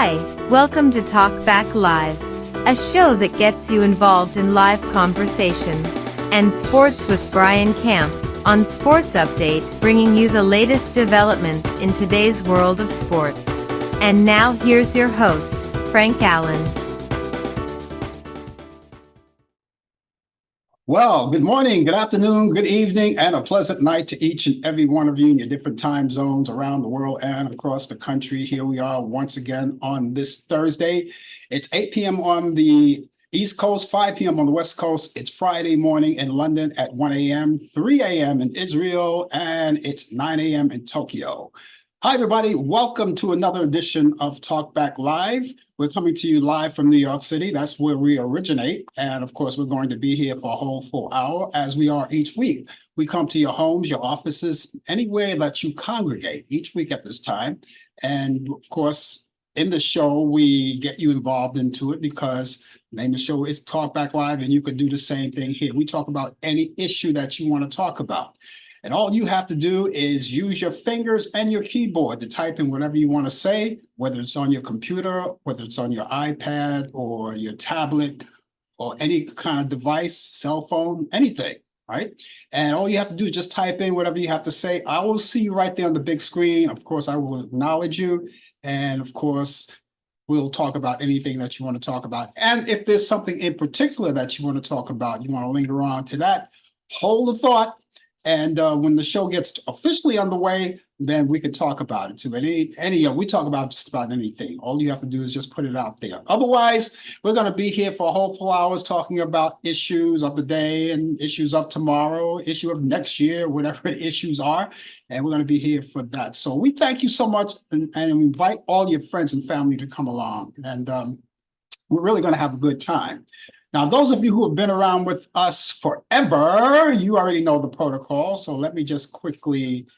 Hi, welcome to Talk Back Live, a show that gets you involved in live conversation and sports with Brian Camp on Sports Update, bringing you the latest developments in today's world of sports. And now here's your host, Frank Allan. Well, good morning, good afternoon, good evening, and a pleasant night to each and every one of you in your different time zones around the world and across the country. Here we are once again on this Thursday. It's 8 p.m. on the East Coast, 5 p.m. on the West Coast. It's Friday morning in London at 1 a.m., 3 a.m. in Israel, and it's 9 a.m. in Tokyo. Hi, everybody. Welcome to another edition of Talk Back Live. We're coming to you live from New York City. That's where we originate. And of course, we're going to be here for a whole full hour, as we are each week. We come to your homes, your offices, anywhere that you congregate each week at this time. And of course, in the show, we get you involved into it because the name of the show is Talk Back Live, and you could do the same thing here. We talk about any issue that you want to talk about. And all you have to do is use your fingers and your keyboard to type in whatever you want to say, whether it's on your computer, whether it's on your iPad or your tablet or any kind of device, cell phone, anything, right? And all you have to do is just type in whatever you have to say. I will see you right there on the big screen. Of course, I will acknowledge you. And of course, we'll talk about anything that you want to talk about. And if there's something in particular that you want to talk about, you want to linger on to that, hold the thought. And when the show gets officially underway, then we can talk about it too. We talk about just about anything. All you have to do is just put it out there. Otherwise, we're going to be here for a whole 4 hours talking about issues of the day and issues of tomorrow, issue of next year, whatever the issues are. And we're going to be here for that. So we thank you so much and invite all your friends and family to come along. And we're really going to have a good time. Now, those of you who have been around with us forever, you already know the protocol. So let me just quickly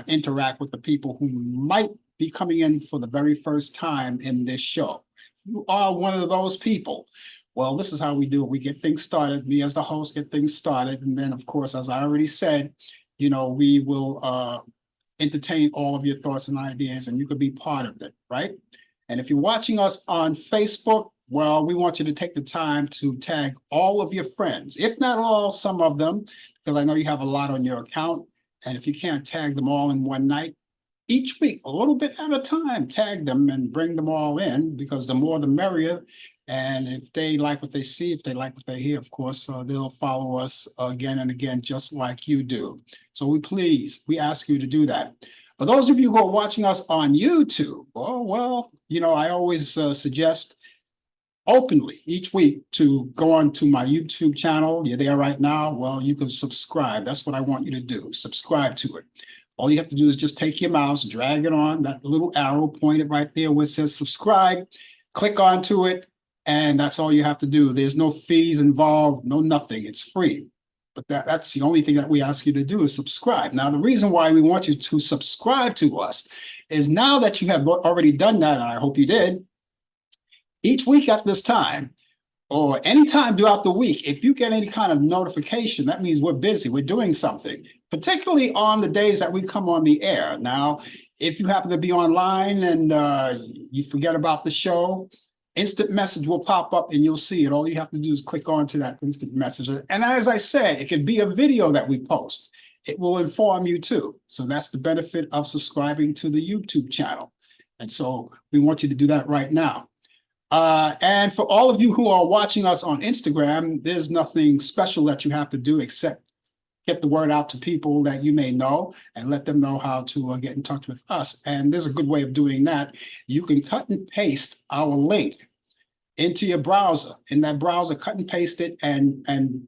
interact with the people who might be coming in for the very first time in this show. If you are one of those people, well, this is how we do it. We get things started. Me as the host get things started. And then, of course, as I already said, you know, we will entertain all of your thoughts and ideas, and you could be part of it, right? And if you're watching us on Facebook, well, we want you to take the time to tag all of your friends, if not all, some of them, because I know you have a lot on your account. And if you can't tag them all in one night, each week, a little bit at a time, tag them and bring them all in, because the more the merrier. And if they like what they see, if they like what they hear, of course, they'll follow us again and again, just like you do. So we ask you to do that. For those of you who are watching us on YouTube, well, you know, I always suggest openly each week to go on to my YouTube channel. You're there right now. Well, you can subscribe. That's what I want you to do. Subscribe to it. All you have to do is just take your mouse, drag it on that little arrow, point it right there where it says subscribe, click onto it, and that's all you have to do. There's no fees involved, no nothing. It's free. But that's the only thing that we ask you to do is subscribe. Now, the reason why we want you to subscribe to us is now that you have already done that, and I hope you did, each week at this time, or anytime throughout the week, if you get any kind of notification, that means we're busy, we're doing something, particularly on the days that we come on the air. Now, if you happen to be online and you forget about the show, instant message will pop up and you'll see it. All you have to do is click on to that instant message. And as I said, it could be a video that we post. It will inform you too. So that's the benefit of subscribing to the YouTube channel. And so we want you to do that right now. And for all of you who are watching us on Instagram, there's nothing special that you have to do except get the word out to people that you may know and let them know how to get in touch with us. And there's a good way of doing that. You can cut and paste our link into your browser. In that browser, cut and paste it and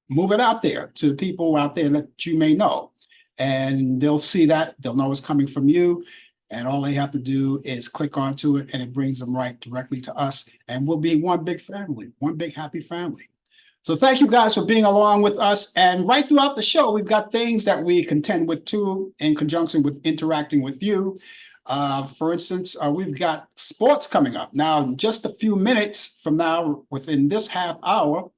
move it out there to people out there that you may know. And they'll see that. They'll know it's coming from you. And all they have to do is click onto it, and it brings them right directly to us. And we'll be one big family, one big happy family. So thank you guys for being along with us. And right throughout the show, we've got things that we contend with too, in conjunction with interacting with you. For instance, we've got sports coming up. Now, in just a few minutes from now, within this half hour,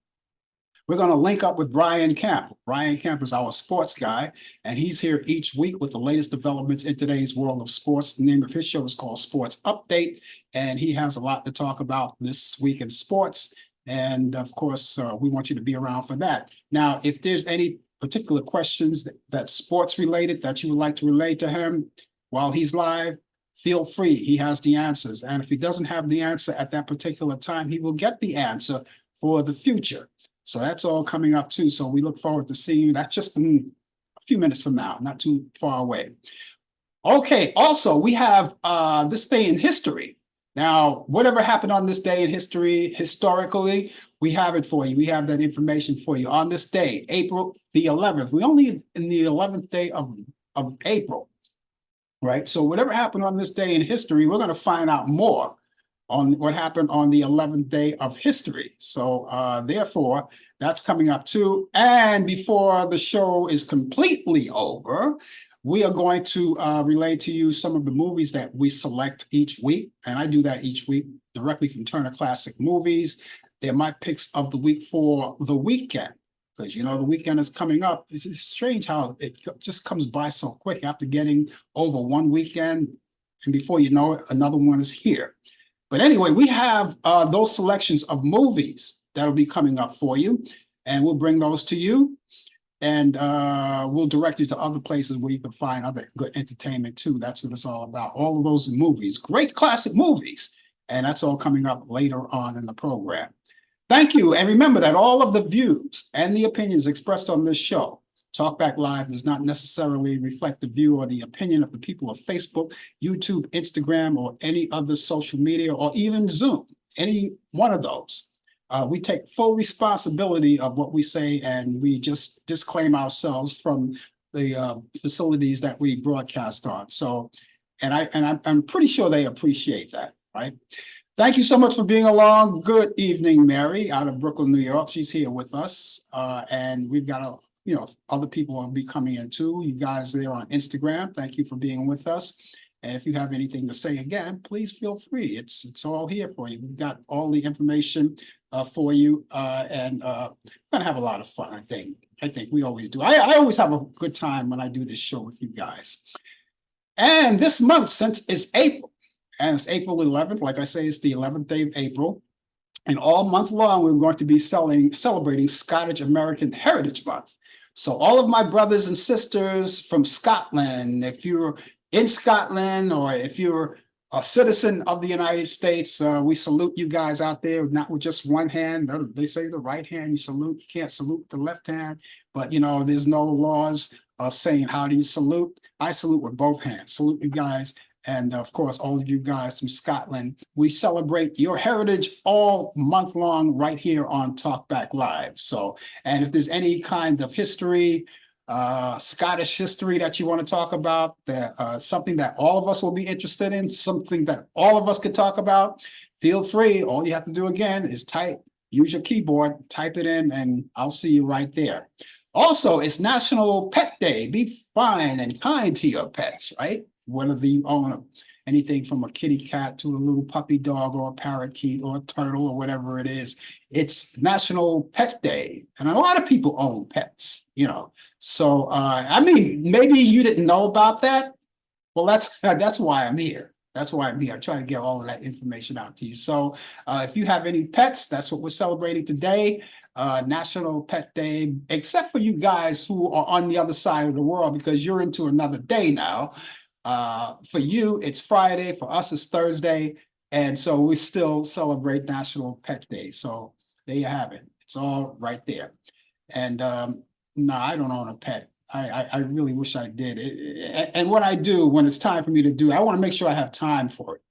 We're going to link up with Brian Camp. Brian Camp is our sports guy, and he's here each week with the latest developments in today's world of sports. The name of his show is called Sports Update, and he has a lot to talk about this week in sports. And of course, we want you to be around for that. Now, if there's any particular questions that's sports related that you would like to relay to him while he's live, feel free. He has the answers. And if he doesn't have the answer at that particular time, he will get the answer for the future. So that's all coming up too. So we look forward to seeing you. That's just a few minutes from now, not too far away. Okay, also we have this day in history. Now, whatever happened on this day in history, historically, we have it for you. We have that information for you. On this day, April the 11th, we only in the 11th day of April, right? So whatever happened on this day in history, we're going to find out more on what happened on the 11th day of history. So therefore, that's coming up too. And before the show is completely over, we are going to relay to you some of the movies that we select each week. And I do that each week directly from Turner Classic Movies. They're my picks of the week for the weekend. Because, you know, the weekend is coming up. It's strange how it just comes by so quick after getting over one weekend. And before you know it, another one is here. But anyway, we have those selections of movies that'll be coming up for you. And we'll bring those to you. And we'll direct you to other places where you can find other good entertainment too. That's what it's all about. All of those movies, great classic movies. And that's all coming up later on in the program. Thank you. And remember that all of the views and the opinions expressed on this show, Talkback Live, does not necessarily reflect the view or the opinion of the people of Facebook, YouTube, Instagram, or any other social media, or even Zoom, any one of those. We take full responsibility of what we say, and we just disclaim ourselves from the facilities that we broadcast on. So, I'm pretty sure they appreciate that, right? Thank you so much for being along. Good evening, Mary, out of Brooklyn, New York. She's here with us, and we've got other people will be coming in too. You guys there on Instagram, thank you for being with us. And if you have anything to say again, please feel free. It's all here for you. We've got all the information for you, and we're gonna have a lot of fun. I think we always do. I always have a good time when I do this show with you guys. And this month, since it's April, and it's April 11th, like I say, it's the 11th day of April, and all month long we're going to be celebrating Scottish American Heritage Month. So all of my brothers and sisters from Scotland, if you're in Scotland or if you're a citizen of the United States, we salute you guys out there, not with just one hand. They say the right hand you salute. You can't salute with the left hand, but there's no laws of saying how do you salute. I salute with both hands. Salute you guys. And of course, all of you guys from Scotland, we celebrate your heritage all month long right here on Talkback Live. So, and if there's any kind of history, Scottish history that you want to talk about, something that all of us will be interested in, something that all of us could talk about, feel free. All you have to do again is use your keyboard, type it in, and I'll see you right there. Also, it's National Pet Day. Be fine and kind to your pets, right? Whether you own anything from a kitty cat to a little puppy dog or a parakeet or a turtle or whatever it is. It's National Pet Day. And a lot of people own pets, So, maybe you didn't know about that. Well, that's why I'm here. That's why I'm here. I try to get all of that information out to you. So if you have any pets, that's what we're celebrating today. National Pet Day, except for you guys who are on the other side of the world because you're into another day now. For you, it's Friday. For us, it's Thursday. And so we still celebrate National Pet Day. So there you have it. It's all right there. And no, I don't own a pet. I really wish I did. And what I do when it's time for me to do, I want to make sure I have time for it.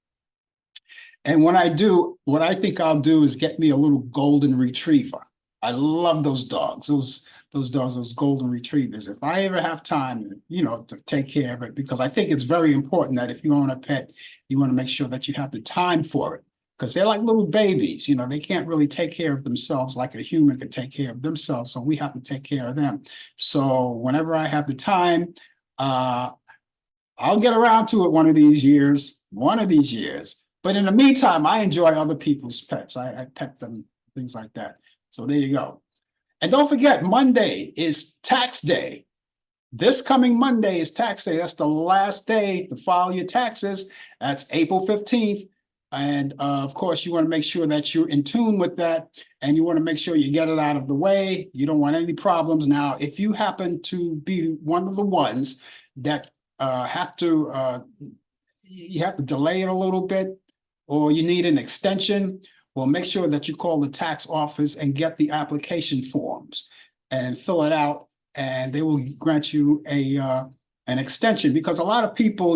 And when I do, what I think I'll do is get me a little golden retriever. I love those dogs. Those golden retrievers. If I ever have time, to take care of it, because I think it's very important that if you own a pet, you want to make sure that you have the time for it, because they're like little babies. They can't really take care of themselves like a human could take care of themselves. So we have to take care of them. So whenever I have the time, I'll get around to it one of these years. But in the meantime, I enjoy other people's pets. I pet them, things like that. So there you go. And don't forget, Monday is tax day. This coming Monday is tax day. That's the last day to file your taxes. That's April 15th. And of course, you want to make sure that you're in tune with that, and you want to make sure you get it out of the way. You don't want any problems. Now, if you happen to be one of the ones that you have to delay it a little bit, or you need an extension, well, make sure that you call the tax office and get the application forms and fill it out, and they will grant you an extension, because a lot of people,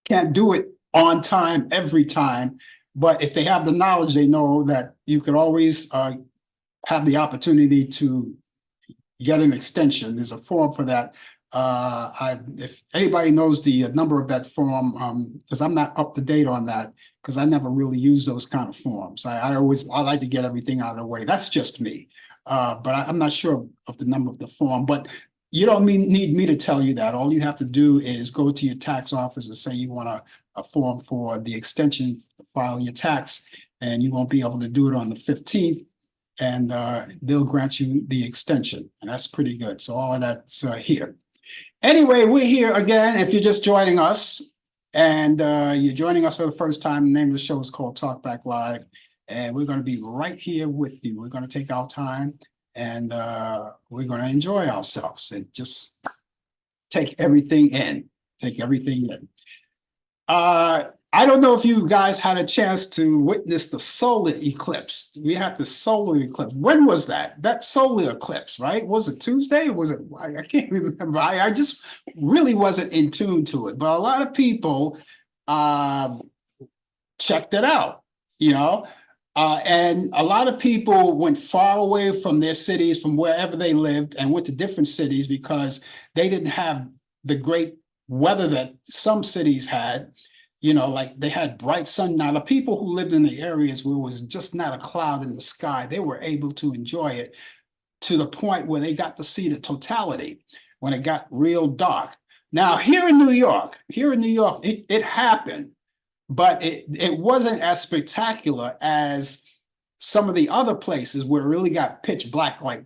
can't do it on time every time. But if they have the knowledge, they know that you could always have the opportunity to get an extension. There's a form for that. If anybody knows the number of that form, because I'm not up to date on that, because I never really use those kind of forms. I like to get everything out of the way. That's just me. But I'm not sure of the number of the form. But you don't need me to tell you that. All you have to do is go to your tax office and say you want a form for the extension to file your tax, and you won't be able to do it on the 15th. And they'll grant you the extension, and that's pretty good. So all of that's here. Anyway, we're here again. If you're just joining us, and you're joining us for the first time, the name of the show is called Talk Back Live, and we're going to be right here with you. We're going to take our time, and we're going to enjoy ourselves and just take everything in. Take everything in. I don't know if you guys had a chance to witness the solar eclipse. We had the solar eclipse. When was that? That solar eclipse, right? Was it Tuesday? Was it? I can't remember. I just really wasn't in tune to it. But a lot of people checked it out, and a lot of people went far away from their cities, from wherever they lived, and went to different cities because they didn't have the great weather that some cities had. Like they had bright sun. Now, the people who lived in the areas where it was just not a cloud in the sky, they were able to enjoy it to the point where they got to see the totality when it got real dark. Now, here in New York, it happened, but it wasn't as spectacular as some of the other places where it really got pitch black, like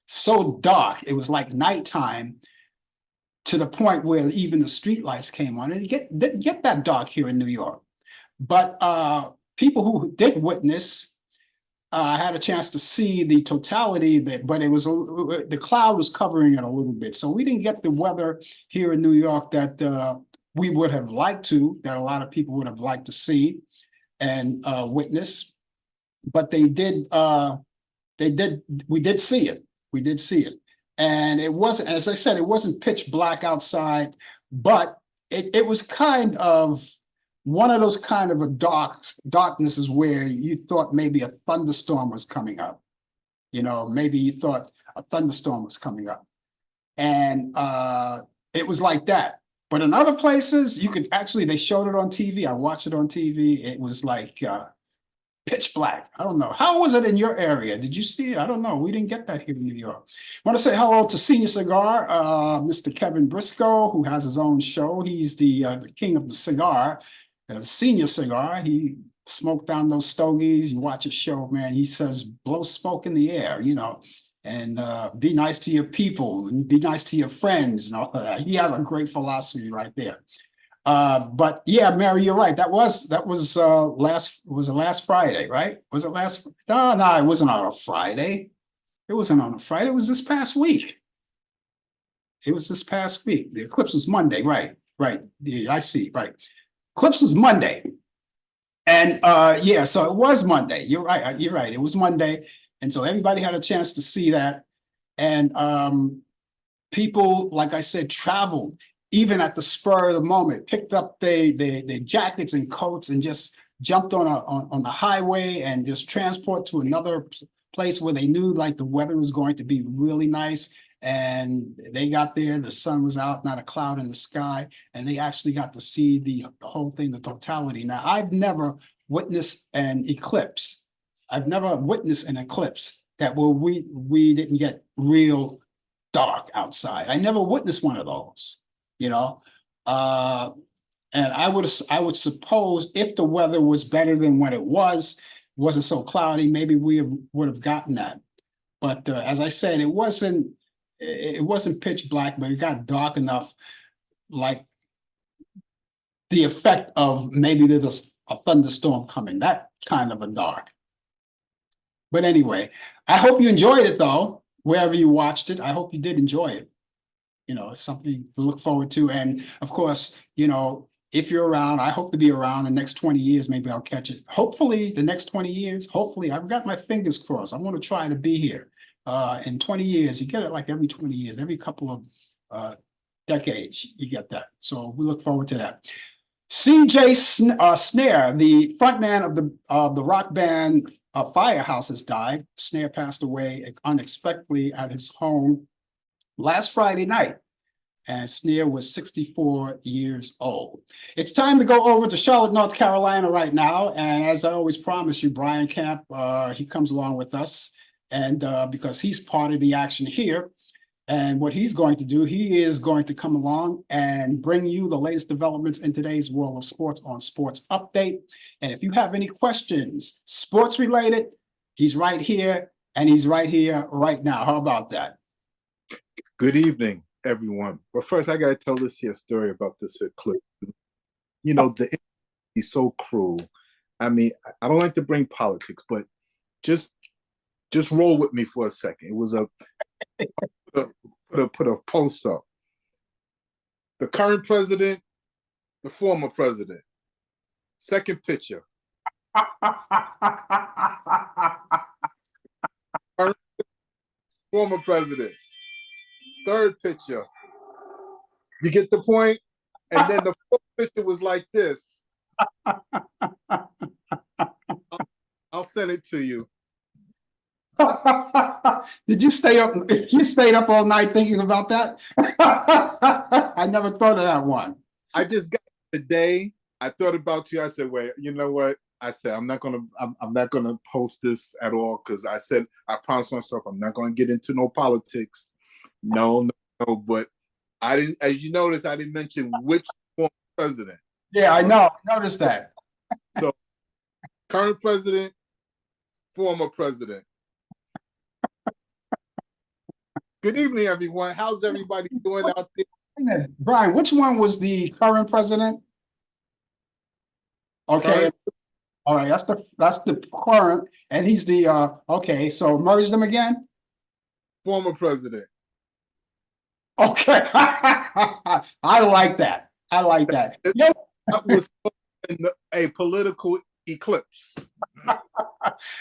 so dark. It was like nighttime, to the point where even the streetlights came on. And get that dark here in New York. But people who did witness had a chance to see the totality of it, but the cloud was covering it a little bit. So we didn't get the weather here in New York that we would have liked to, that a lot of people would have liked to see and witness. But we did see it. We did see it. And it wasn't, as I said, it wasn't pitch black outside, but it was kind of one of those kind of darknesses where you thought maybe a thunderstorm was coming up. Maybe you thought a thunderstorm was coming up. And it was like that. But in other places, they showed it on TV. I watched it on TV. It was like pitch black. I don't know. How was it in your area? Did you see it? I don't know. We didn't get that here in New York. I want to say hello to Senior Cigar, Mr. Kevin Briscoe, who has his own show. He's the king of the cigar, Senior Cigar. He smoked down those stogies. You watch his show, man. He says, blow smoke in the air, and be nice to your people and be nice to your friends and all that. He has a great philosophy right there. But yeah, Mary, you're right. That was last Friday, right? Was it last? No, it wasn't on a Friday. It wasn't on a Friday. It was this past week. The eclipse was Monday, right? Right. Yeah, I see. Right. Eclipse was Monday. And yeah, so it was Monday. You're right. It was Monday. And so everybody had a chance to see that. And people, like I said, traveled even at the spur of the moment, picked up their jackets and coats and just jumped on the highway and just transport to another place where they knew like the weather was going to be really nice. And they got there, the sun was out, not a cloud in the sky, and they actually got to see the whole thing, the totality. Now, I've never witnessed an eclipse. I've never witnessed an eclipse that where we didn't get real dark outside. I never witnessed one of those. And I would suppose if the weather was better than what it wasn't so cloudy, maybe we would have gotten that. But as I said, it wasn't pitch black, but it got dark enough, like the effect of maybe there's a thunderstorm coming, that kind of a dark. But anyway, I hope you enjoyed it though, wherever you watched it. I hope you did enjoy it. It's something to look forward to. And of course, if you're around, I hope to be around the next 20 years. Maybe I'll catch it. Hopefully, the next 20 years, hopefully, I've got my fingers crossed. I'm going to try to be here. In 20 years, you get it like every 20 years, every couple of decades, you get that. So we look forward to that. CJ Snare, the frontman of the rock band Firehouse, has died. Snare passed away unexpectedly at his home last Friday night, and Snare was 64 years old. It's time to go over to Charlotte, North Carolina right now, and as I always promise you, Brian Camp, he comes along with us, and because he's part of the action here. And what he's going to do, he is going to come along and bring you the latest developments in today's world of sports on Sports Update. And if you have any questions, sports related, he's right here, and he's right here right now. How about that? Good evening, everyone. But first, I got to tell this here story about this eclipse. The internet is so cruel. I mean, I don't like to bring politics, but just roll with me for a second. It was put a post up. The current president, the former president. Second picture. Current, former president. Third picture. You get the point? And then the fourth picture was like this. I'll send it to you. Did you stay up? You stayed up all night thinking about that? I never thought of that one. I just got it today. I thought about you. I said, wait, you know what? I said, I'm not gonna post this at all, because I said, I promised myself I'm not gonna get into no politics. No. But I didn't, as you noticed, I didn't mention which former president. Yeah, I know. I noticed that. So current president, former president. Good evening, everyone. How's everybody doing out there? Brian, which one was the current president? Okay. All right, that's the current, and he's the okay, so merge them again. Former president. Okay. I like that. I like that. That was a political eclipse.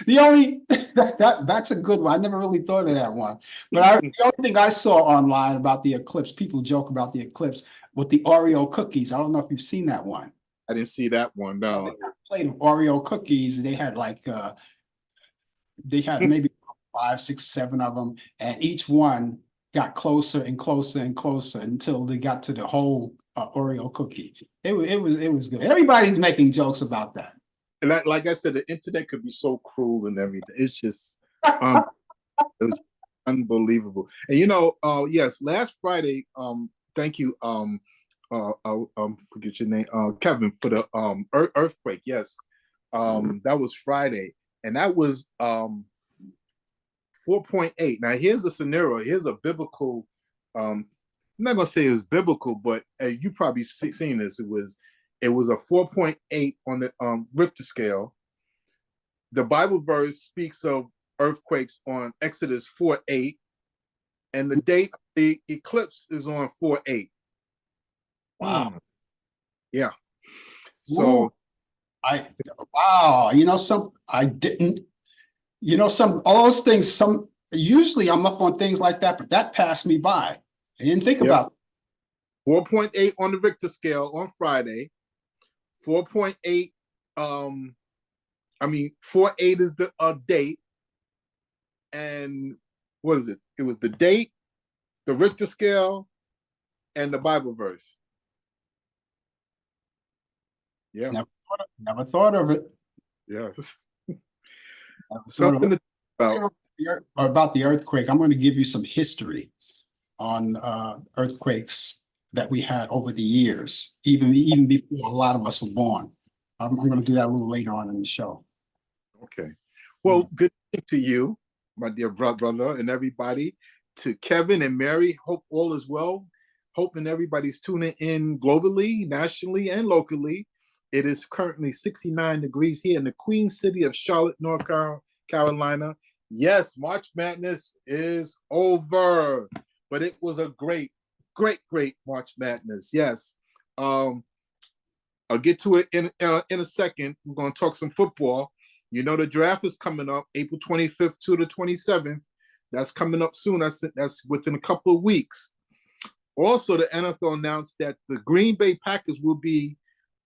The only that's a good one. I never really thought of that one. But the only thing I saw online about the eclipse, people joke about the eclipse with the Oreo cookies. I don't know if you've seen that one. I didn't see that one. No. They got a plate of Oreo cookies, and they had maybe 5, 6, 7 of them, and each one got closer and closer and closer until they got to the whole Oreo cookie. It was good. Everybody's making jokes about that. And like I said, the internet could be so cruel and everything. It's just it was unbelievable. And yes, last Friday, thank you, forget your name, Kevin, for the earthquake. Yes, that was Friday, and that was 4.8. Now here's a scenario. Here's a biblical. I'm not gonna say it was biblical, but you probably seen this. It was a 4.8 on the Richter scale. The Bible verse speaks of earthquakes on Exodus 4:8, and the date of the eclipse is on 4:8. Wow. Yeah. So wow. I didn't, all those things, usually I'm up on things like that, but that passed me by. I didn't think about it. 4.8 on the Richter scale on Friday. 4.8, 4.8 is the date. And what is it? It was the date, the Richter scale, and the Bible verse. Yeah. Never thought of it. Yeah. Something about the earthquake. I'm going to give you some history on earthquakes that we had over the years, even before a lot of us were born. I'm going to do that a little later on in the show. Okay. Well, good evening to you, my dear brother, and everybody. To Kevin and Mary, hope all is well. Hoping everybody's tuning in globally, nationally, and locally. It is currently 69 degrees here in the Queen City of Charlotte, North Carolina. Yes, March Madness is over, but it was a great March Madness. Yes. I'll get to it in a second. We're going to talk some football. You know, the draft is coming up April 25th to the 27th. That's coming up soon. That's within a couple of weeks. Also, the NFL announced that the Green Bay Packers will be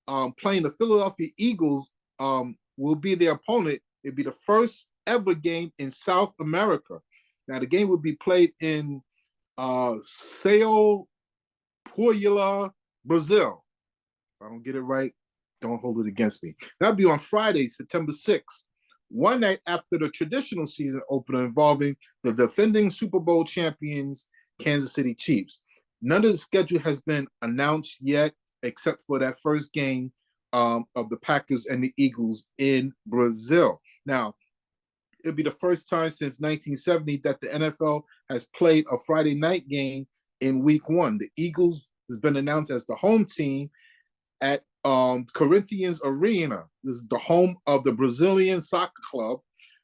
playing the Philadelphia Eagles, will be their opponent. It'll be the first ever game in South America. Now, the game will be played in Sao Paulo, Brazil. If I don't get it right, don't hold it against me. That'll be on Friday, September 6th, one night after the traditional season opener involving the defending Super Bowl champions, Kansas City Chiefs. None of the schedule has been announced yet, except for that first game of the Packers and the Eagles in Brazil. Now, it'll be the first time since 1970 that the NFL has played a Friday night game in week one. The Eagles has been announced as the home team at Corinthians Arena. This is the home of the Brazilian soccer club.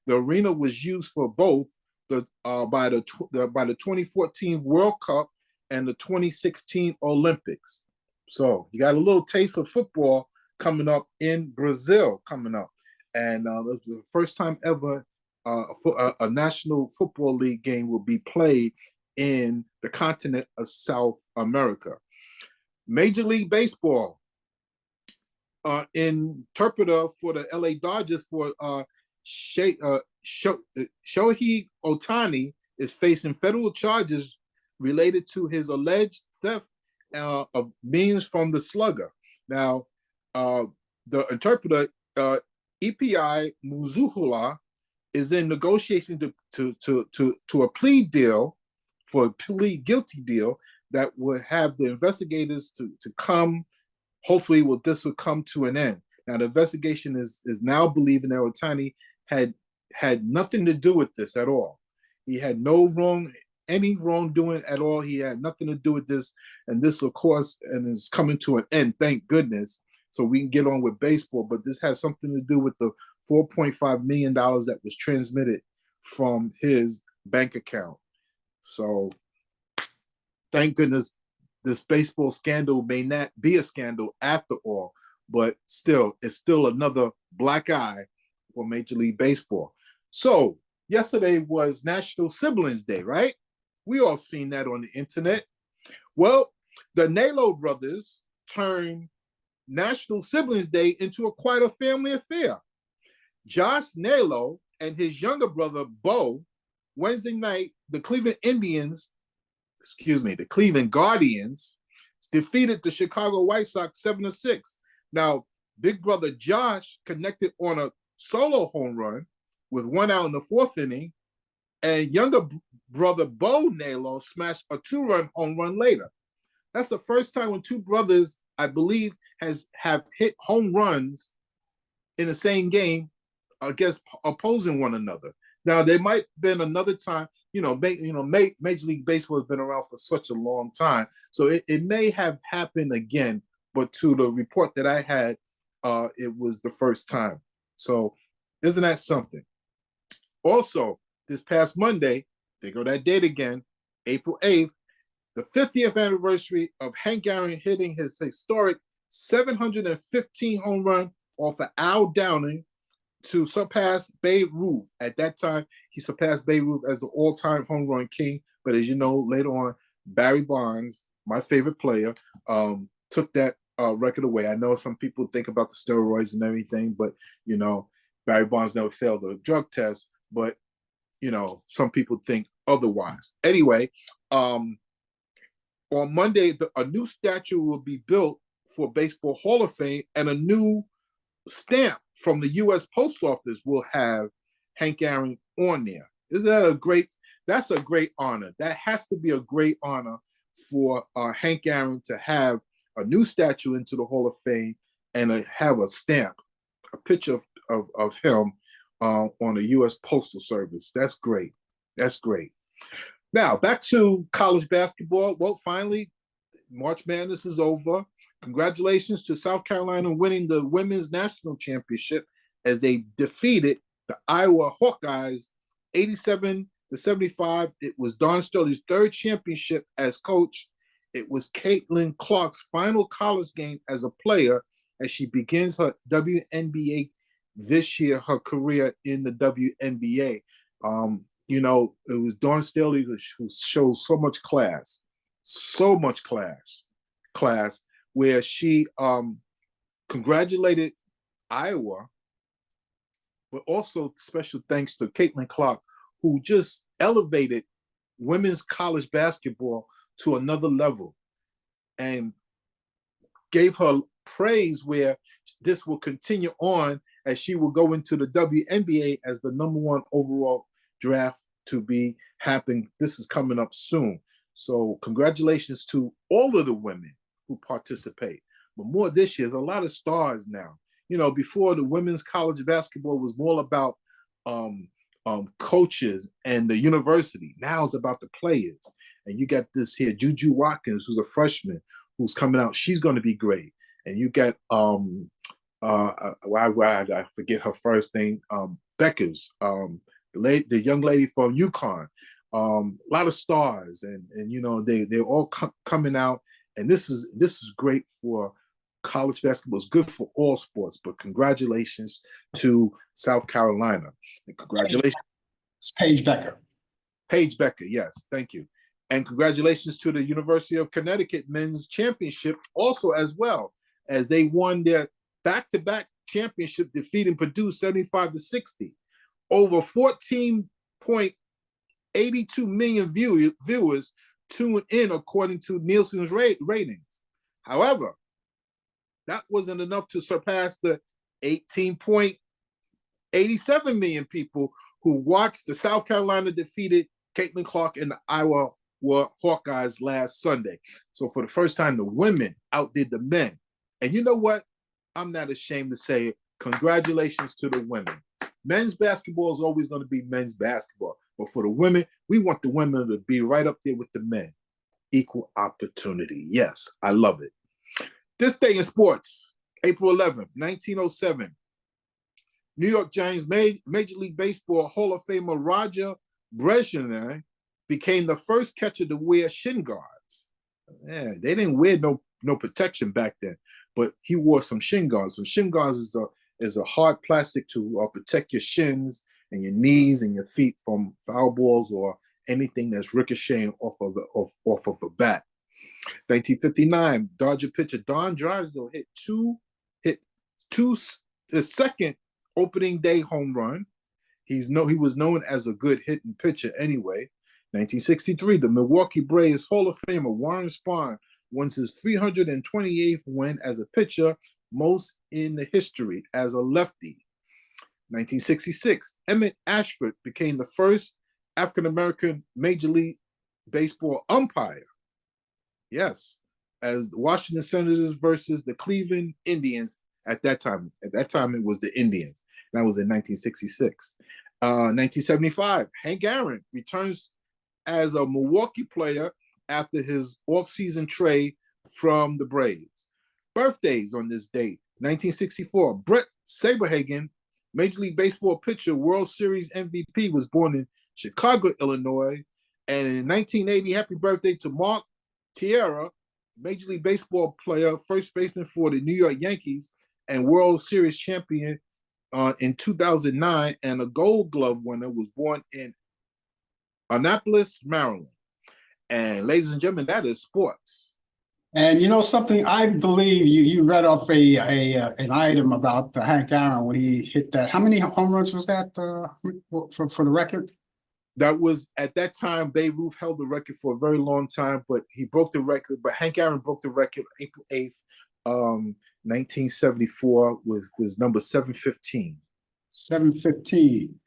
The arena was used for both by the 2014 World Cup and the 2016 Olympics. So you got a little taste of football coming up in Brazil coming up. And it's the first time ever a National Football League game will be played in the continent of South America. Major League Baseball, interpreter for the LA Dodgers for Shohei Ohtani is facing federal charges related to his alleged theft of means from the slugger. Now, the interpreter, EPI Muzuhula, is in negotiation to a plea deal, for a plea guilty deal that would have the investigators to come. Hopefully, this will come to an end. Now, the investigation is now believing that Ohtani had nothing to do with this at all. He had any wrongdoing at all. He had nothing to do with this. And this, of course, and is coming to an end, thank goodness, so we can get on with baseball. But this has something to do with the $4.5 million that was transmitted from his bank account. So thank goodness this baseball scandal may not be a scandal after all, but still, it's still another black eye for Major League Baseball. So yesterday was National Siblings Day, right? We all seen that on the internet. Well, the Nalo brothers turned National Siblings Day into quite a family affair. Josh Nalo and his younger brother, Bo, Wednesday night, the Cleveland Guardians defeated the Chicago White Sox 7-6. Now, big brother Josh connected on a solo home run with 1 out in the 4th inning, and younger brother Bo Nalo smashed a 2-run home run later. That's the first time when two brothers, I believe, have hit home runs in the same game against opposing one another. Now, there might have been another time, Major League Baseball has been around for such a long time, so it may have happened again, but to the report that I had, it was the first time. So isn't that something? Also, this past Monday, they go that date again, April 8th, the 50th anniversary of Hank Aaron hitting his historic 715 home run off of Al Downing to surpass Babe Ruth. At that time, he surpassed Babe Ruth as the all-time home run king. But as you know, later on, Barry Bonds, my favorite player, took that record away. I know some people think about the steroids and everything, but, Barry Bonds never failed a drug test. But, some people think otherwise. Anyway, on Monday, a new statue will be built for Baseball Hall of Fame, and a new stamp from the U.S. Post Office will have Hank Aaron on there. That's a great honor. That has to be a great honor for Hank Aaron to have a new statue into the Hall of Fame and have a stamp, a picture of him on the U.S. Postal Service. That's great. That's great. Now, back to college basketball. Well, finally, March Madness is over. Congratulations to South Carolina winning the women's national championship as they defeated the Iowa Hawkeyes 87-75. It was Dawn Sturley's third championship as coach. It was Caitlin Clark's final college game as a player as she begins her WNBA this year, her career in the WNBA. You know, it was Dawn Sturley who shows so much class, where she congratulated Iowa, but also special thanks to Caitlin Clark, who just elevated women's college basketball to another level and gave her praise where this will continue on as she will go into the WNBA as the #1 overall draft to be happening. This is coming up soon. So congratulations to all of the women who participate. But more this year, there's a lot of stars now. You know, before the women's college basketball was more about coaches and the university. Now it's about the players. And you got this here, Juju Watkins, who's a freshman, who's coming out. She's going to be great. And you got, I forget her first name, Beckers, the young lady from UConn. A lot of stars, and you know they're all coming out, and this is great for college basketball. It's good for all sports. But congratulations to South Carolina, and congratulations, It's Paige Becker. Paige Becker. Yes, thank you, and congratulations to the University of Connecticut men's championship also as well, as they won their back-to-back championship, defeating Purdue 75-60. Over 14.82 million viewers tuned in according to Nielsen's ratings. However, that wasn't enough to surpass the 18.87 million people who watched the South Carolina defeated Caitlin Clark and the Iowa Hawkeyes last Sunday. So for the first time, the women outdid the men. And you know what? I'm not ashamed to say it. Congratulations to the women. Men's basketball is always going to be men's basketball. But for the women, we want the women to be right up there with the men. Equal opportunity. Yes, I love it. This day in sports, April 11th, 1907, New York Giants Major League Baseball Hall of Famer Roger Brezhnev became the first catcher to wear shin guards. Yeah, they didn't wear no protection back then, but he wore some shin guards. Some shin guards is a hard plastic to protect your shins and your knees and your feet from foul balls or anything that's ricocheting off of a bat. 1959, Dodger pitcher Don Drysdale hit the second opening day home run. He was known as a good hitting pitcher anyway. 1963, the Milwaukee Braves Hall of Famer Warren Spahn wins his 328th win as a pitcher, most in the history as a lefty. 1966, Emmett Ashford became the first African-American Major League Baseball umpire. Yes, as the Washington Senators versus the Cleveland Indians at that time. At that time, it was the Indians. That was in 1966. 1975, Hank Aaron returns as a Milwaukee player after his off-season trade from the Braves. Birthdays on this date: 1964, Brett Saberhagen, Major League Baseball pitcher, World Series MVP, was born in Chicago, Illinois. And in 1980, happy birthday to Mark Teixeira, Major League Baseball player, first baseman for the New York Yankees, and World Series champion in 2009, and a Gold Glove winner, was born in Annapolis, Maryland. And ladies and gentlemen, that is sports. And you know something, I believe you read off an item about Hank Aaron when he hit that. How many home runs was that for the record? That was, at that time, Babe Ruth held the record for a very long time, but he broke the record. But Hank Aaron broke the record April 8th, 1974, was number 715. 715.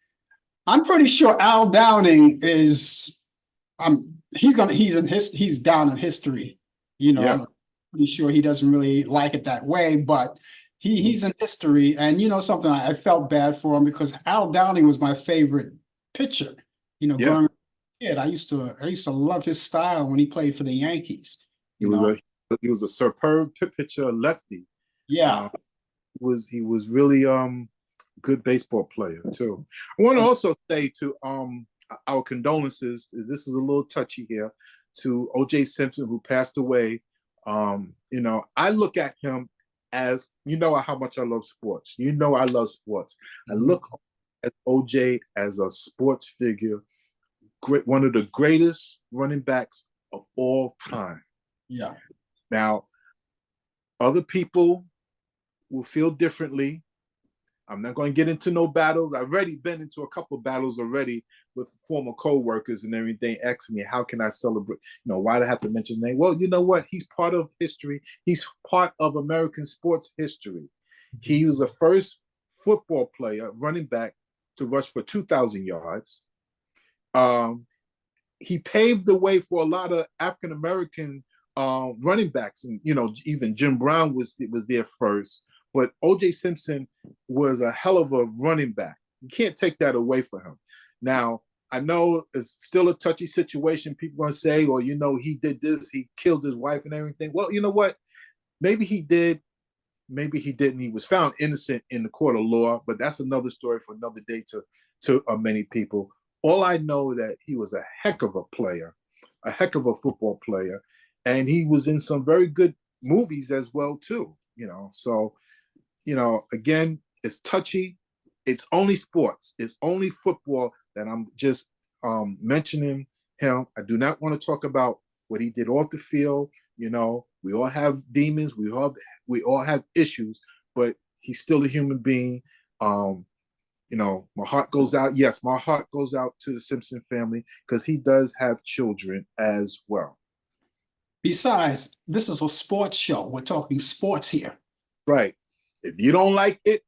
I'm pretty sure Al Downing is he's down in history. You know, yeah. I'm pretty sure he doesn't really like it that way, but he's in history. And you know something, I felt bad for him because Al Downing was my favorite pitcher. You know, growing up kid, I used to love his style when he played for the Yankees. He You was know, a superb pitcher, lefty. yeah. He was really good baseball player too. I want to also say to our condolences. This is a little touchy here to O.J. Simpson, who passed away. I look at him as, how much I love sports. I love sports. I look at O.J. as a sports figure, one of the greatest running backs of all time. Yeah. Now, other people will feel differently. I'm not going to get into no battles. I've already been into a couple of battles already with former co-workers and everything, asking me, how can I celebrate? Why do I have to mention his name? Well, you know what? He's part of history. He's part of American sports history. He was the first football player, running back, to rush for 2,000 yards. He paved the way for a lot of African American running backs, and even Jim Brown was there first. But O.J. Simpson was a hell of a running back. You can't take that away from him. Now, I know it's still a touchy situation. People are going to say, or he did this, he killed his wife and everything. Well, you know what? Maybe he did. Maybe he didn't. He was found innocent in the court of law, but that's another story for another day to many people. All I know that he was a heck of a player, a heck of a football player, and he was in some very good movies as well too. So again, it's touchy. It's only sports. It's only football that I'm just mentioning him. I do not want to talk about what he did off the field. We all have demons. We all have issues, but he's still a human being. My heart goes out. Yes, my heart goes out to the Simpson family because he does have children as well. Besides, this is a sports show. We're talking sports here. Right. If you don't like it,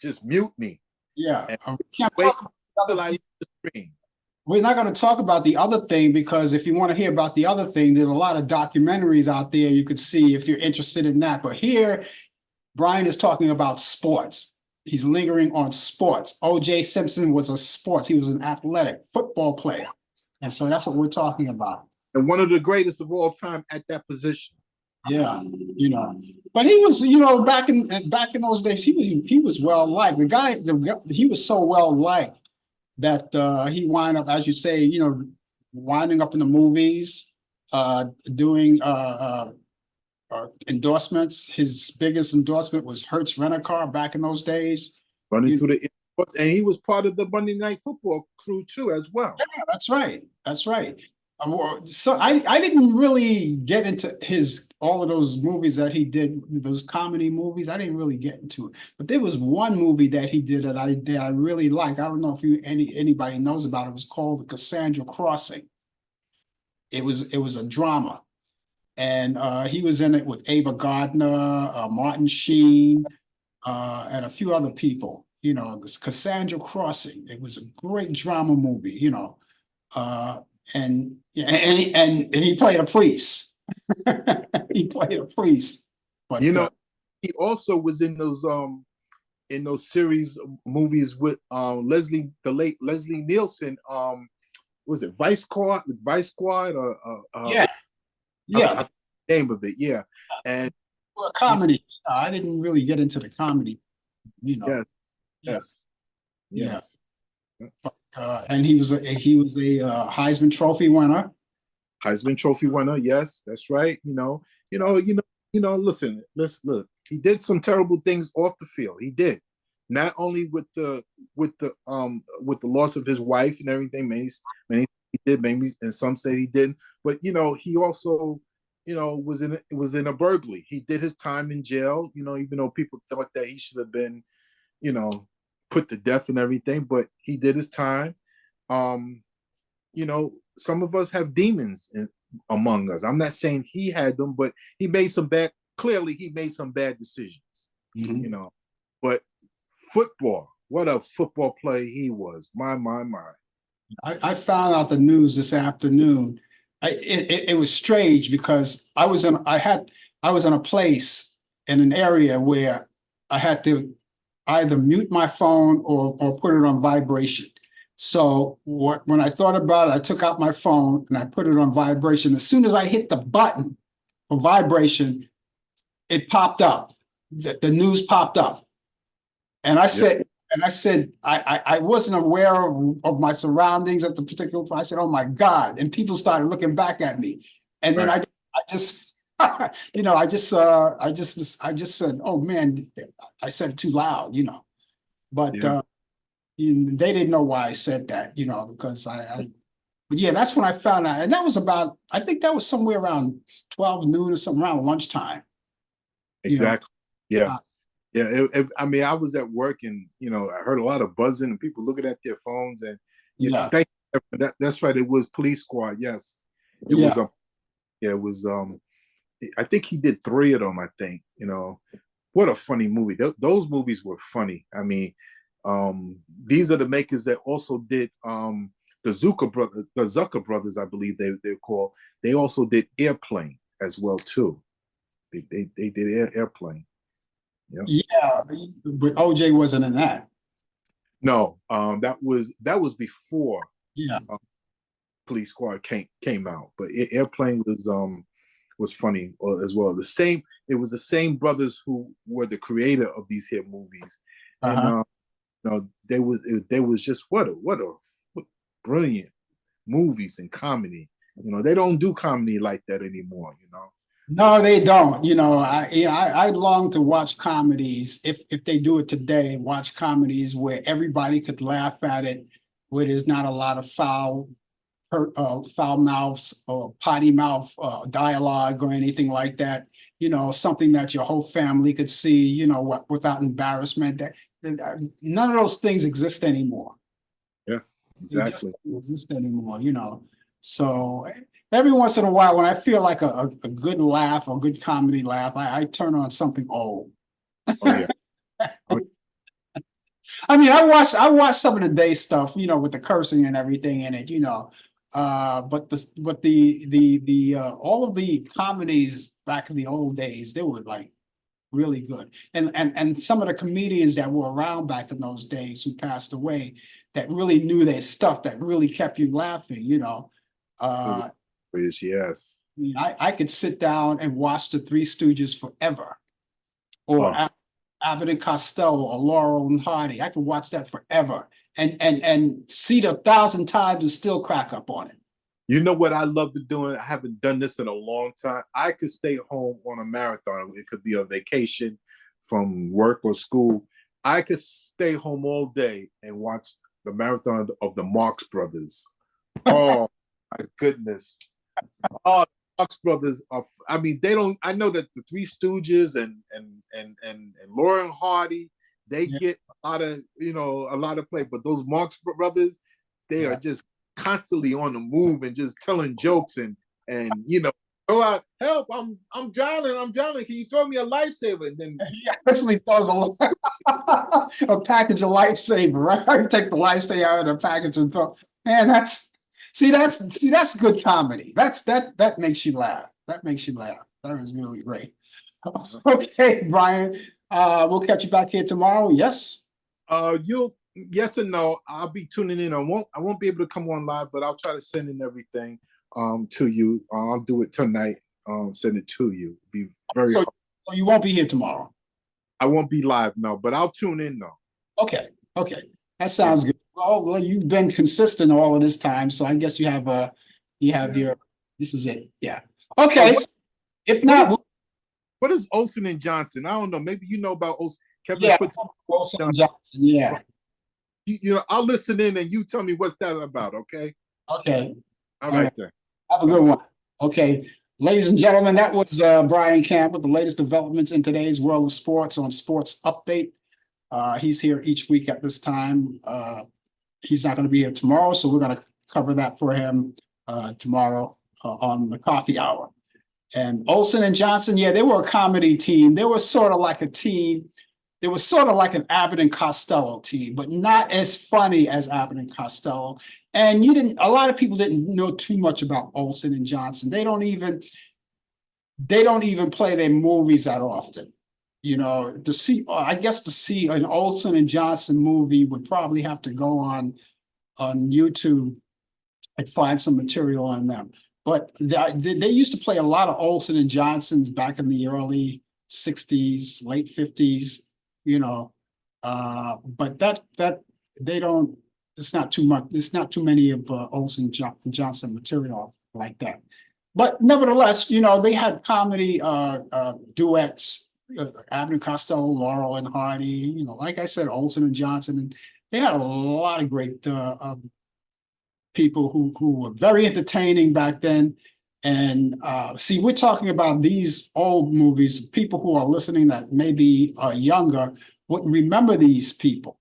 just mute me. Yeah. And We can't wait talk about the till other I thing. the screen. We're not going to talk about the other thing because if you want to hear about the other thing, there's a lot of documentaries out there you could see if you're interested in that. But here, Brian is talking about sports. He's lingering on sports. O.J. Simpson was a sports. He was an athletic football player. And so that's what we're talking about. And one of the greatest of all time at that position. Yeah, but he was, back in those days, he was well liked. He was so well liked that he wound up, as you say, winding up in the movies, doing endorsements. His biggest endorsement was Hertz Rent-A-Car back in those days. Running through the airports, and he was part of the Monday Night Football crew too, as well. Yeah, that's right. That's right. So I didn't really get into all of those movies that he did, those comedy movies. I didn't really get into it. But there was one movie that he did that I really like. I don't know if anybody knows about it. It was called The Cassandra Crossing. It was a drama. And he was in it with Ava Gardner, Martin Sheen, and a few other people. This Cassandra Crossing. It was a great drama movie. And he played a priest. He played a priest. But he also was in those series movies with the late Leslie Nielsen. Was it Vice Squad or yeah. I name of it, yeah. And well, comedy. I didn't really get into the comedy, Yes. Yeah. But, and he was a Heisman Trophy winner. Heisman Trophy winner, yes, that's right. Listen, let's look. He did some terrible things off the field. He did. Not only with the loss of his wife and everything, many he did, maybe, and some say he didn't. But he also, was in a burglary. He did his time in jail. Even though people thought that he should have been, put to death and everything, but he did his time. Some of us have demons among us. I'm not saying he had them, but he made some bad decisions. Mm-hmm. But football, what a football player he was. My. I found out the news this afternoon. It was strange because I was in a place in an area where I had to either mute my phone or put it on vibration. So when I thought about it, I took out my phone and I put it on vibration. As soon as I hit the button for vibration, it popped up. The news popped up. And I said, I wasn't aware of my surroundings at the particular point. I said, oh my God. And people started looking back at me. And then I just, I just said, oh man, I said it too loud, but they didn't know why I said that, because but yeah, that's when I found out. And that was about, I think that was somewhere around 12 noon or something, around lunchtime. Exactly. Yeah. I mean, I was at work and, I heard a lot of buzzing and people looking at their phones and thank you. That's right. It was Police Squad. Yes. It was, it was, I think he did 3 of them, I think, what a funny movie. Those movies were funny. I mean, these are the makers that also did, the Zucker brothers, I believe they're called. They also did Airplane as well too. They did Airplane. Yeah, but OJ wasn't in that. No, that was before. Yeah, Police Squad came out, but Airplane was funny as well. It was the same brothers who were the creator of these hit movies, and they was just what brilliant movies and comedy. They don't do comedy like that anymore. No, they don't. I long to watch comedies if they do it today. Watch comedies where everybody could laugh at it, where there's not a lot of foul mouths or potty mouth dialogue or anything like that. Something that your whole family could see. Without embarrassment. That none of those things exist anymore. Yeah, exactly. They don't exist anymore. So every once in a while, when I feel like a good laugh or good comedy laugh, I turn on something old. Oh yeah. I mean, I watched some of the day stuff, with the cursing and everything in it, but the all of the comedies back in the old days, they were like really good. And some of the comedians that were around back in those days who passed away that really knew their stuff, that really kept you laughing, yes. I could sit down and watch the Three Stooges forever, or Abbott and Costello, or Laurel and Hardy. I could watch that forever and see it 1,000 times and still crack up on it. You know what I love to do? I haven't done this in a long time. I could stay home on a marathon. It could be a vacation from work or school. I could stay home all day and watch the marathon of the Marx Brothers. Oh my goodness! Oh, Marx Brothers are. I mean, they don't. I know that the Three Stooges and Laurel Hardy, they get a lot of play, but those Marx Brothers, they are just constantly on the move and just telling jokes and go out, help, I'm drowning, can you throw me a lifesaver? And then he actually throws a package of lifesaver, right? You take the lifesaver out of the package and throw. Man, that's good comedy. That makes you laugh. That was really great. Okay, Brian, we'll catch you back here tomorrow. Yes. Yes and no. I'll be tuning in. I won't be able to come on live, but I'll try to send in everything to you. I'll do it tonight. Send it to you. Be very. So you won't be here tomorrow. I won't be live, no, but I'll tune in though. Okay, that sounds good. Well, you've been consistent all of this time, so I guess you have your. This is it. Yeah. Okay. If not, what is Olsen and Johnson? I don't know. Maybe you know about Olsen. Kevin Olsen and Johnson. Yeah. I'll listen in and you tell me what's that about, okay? Okay. All right then. Have a good one. Okay. Ladies and gentlemen, that was Brian Camp with the latest developments in today's world of sports on Sports Update. He's here each week at this time. He's not going to be here tomorrow, so we're going to cover that for him tomorrow on the coffee hour. And Olsen and Johnson, they were a comedy team. They were sort of like a team. They were sort of like an Abbott and Costello team, but not as funny as Abbott and Costello. And a lot of people didn't know too much about Olsen and Johnson. They don't even play their movies that often. To see an Olsen and Johnson movie would probably have to go on on YouTube and find some material on them. But they used to play a lot of Olsen and Johnsons back in the early 60s, late 50s, you know. But that they don't, it's not too much, it's not too many of Olsen Johnson material like that. But nevertheless, you know, they had comedy duets, Abbott and Costello, Laurel and Hardy, you know, like I said, Olsen and Johnson, and they had a lot of great people who were very entertaining back then. And see, we're talking about these old movies. People who are listening that maybe are younger wouldn't remember these people.